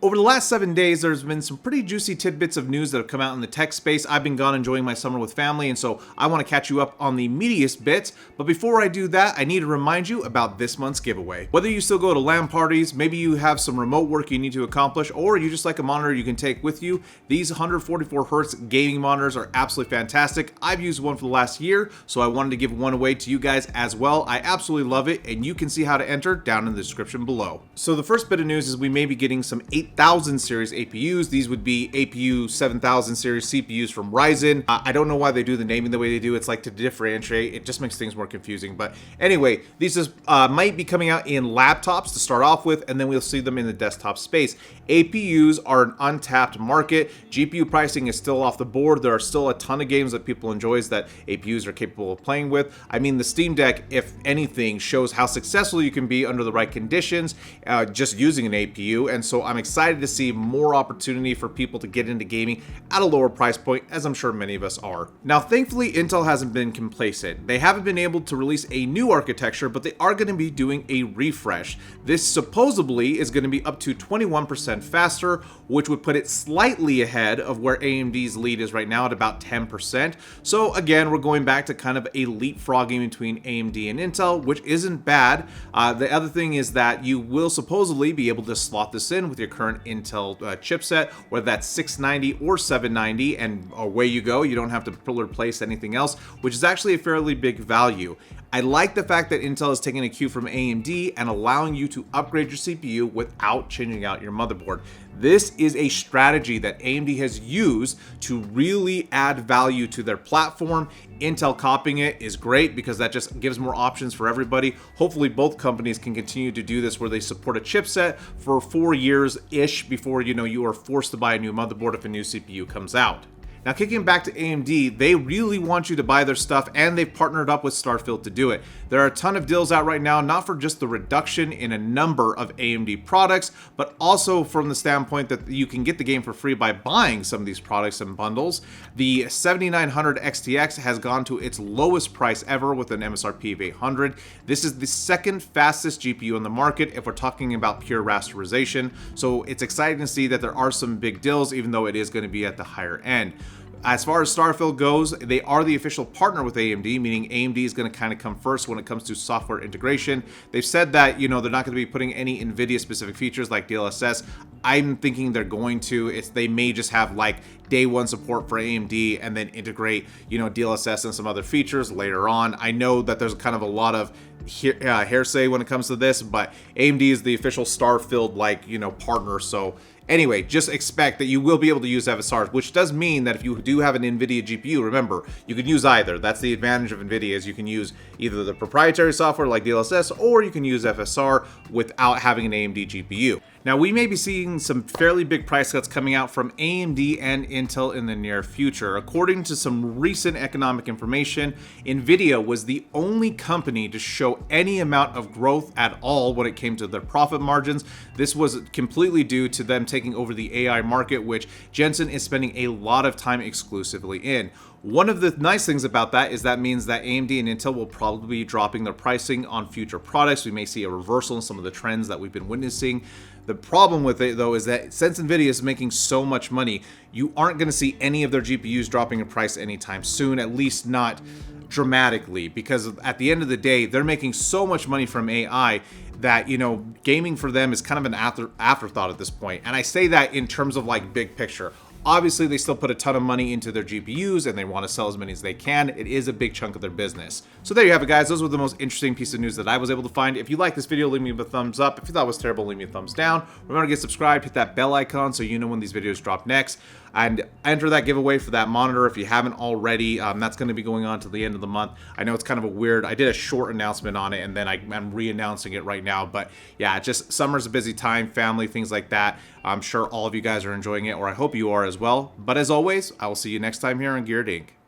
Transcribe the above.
Over the last 7 days, there's been some pretty juicy tidbits of news that have come out in the tech space. I've been gone enjoying my summer with family, and so I want to catch you up on the meatiest bits. But before I do that, I need to remind you about this month's giveaway. Whether you still go to LAN parties, maybe you have some remote work you need to accomplish, or you just like a monitor you can take with you, these 144Hz gaming monitors are absolutely fantastic. I've used one for the last year, so I wanted to give one away to you guys as well. I absolutely love it, and you can see how to enter down in the description below. So the first bit of news is we may be getting some 8000 series APUs. These would be APU 7000 series CPUs from Ryzen. I don't know why they do the naming the way they do. It's like to differentiate. It just makes things more confusing. But anyway, these might be coming out in laptops to start off with, and then we'll see them in the desktop space. APUs are an untapped market. GPU pricing is still off the board. There are still a ton of games that people enjoy that APUs are capable of playing with. I mean, the Steam Deck, if anything, shows how successful you can be under the right conditions just using an APU. And so I'm excited to see more opportunity for people to get into gaming at a lower price point, as I'm sure many of us are. Now, thankfully, Intel hasn't been complacent. They haven't been able to release a new architecture, but they are going to be doing a refresh. This supposedly is going to be up to 21% faster, which would put it slightly ahead of where AMD's lead is right now at about 10%. So again, we're going back to kind of a leapfrogging between AMD and Intel, which isn't bad. The other thing is that you will supposedly be able to slot this in with your current Intel chipset, whether that's 690 or 790, and away you go. You don't have to replace anything else, which is actually a fairly big value. I like the fact that Intel is taking a cue from AMD and allowing you to upgrade your CPU without changing out your motherboard. This is a strategy that AMD has used to really add value to their platform. Intel copying it is great because that just gives more options for everybody. Hopefully both companies can continue to do this where they support a chipset for 4 years-ish before you are forced to buy a new motherboard if a new CPU comes out. Now, kicking back to AMD, they really want you to buy their stuff, and they've partnered up with Starfield to do it. There are a ton of deals out right now, not for just the reduction in a number of AMD products, but also from the standpoint that you can get the game for free by buying some of these products and bundles. The 7900 XTX has gone to its lowest price ever with an MSRP of $800. This is the second fastest GPU on the market if we're talking about pure rasterization, so it's exciting to see that there are some big deals, even though it is going to be at the higher end. As far as Starfield goes, they are the official partner with AMD, meaning AMD is going to kind of come first when it comes to software integration. They've said that, they're not going to be putting any Nvidia specific features like DLSS. I'm thinking they're going to. They may just have like day one support for AMD and then integrate, DLSS and some other features later on. I know that there's kind of a lot of hearsay when it comes to this, but AMD is the official Starfield partner, so anyway, just expect that you will be able to use FSRs, which does mean that if you do have an Nvidia GPU, remember, you can use either. That's the advantage of Nvidia, is you can use either the proprietary software like DLSS, or you can use FSR without having an AMD GPU. Now, we may be seeing some fairly big price cuts coming out from AMD and Intel in the near future. According to some recent economic information, Nvidia was the only company to show any amount of growth at all when it came to their profit margins. This was completely due to them taking over the AI market, which Jensen is spending a lot of time exclusively in. One of the nice things about that is that means that AMD and Intel will probably be dropping their pricing on future products. We may see a reversal in some of the trends that we've been witnessing. The problem with it, though, is that since Nvidia is making so much money, you aren't going to see any of their GPUs dropping in price anytime soon, at least not dramatically, because at the end of the day, they're making so much money from AI that, gaming for them is kind of an afterthought at this point. And I say that in terms of like big picture. Obviously, they still put a ton of money into their GPUs and they want to sell as many as they can. It is a big chunk of their business. So there you have it, guys. Those were the most interesting piece of news that I was able to find. If you like this video, leave me a thumbs up. If you thought it was terrible, leave me a thumbs down. Remember to get subscribed, hit that bell icon so you know when these videos drop next. And enter that giveaway for that monitor if you haven't already. That's going to be going on till the end of the month. I know it's kind of a weird, I did a short announcement on it and then I'm re-announcing it right now. But yeah, just summer's a busy time, family, things like that. I'm sure all of you guys are enjoying it, or I hope you are as well. But as always, I will see you next time here on Geared Inc.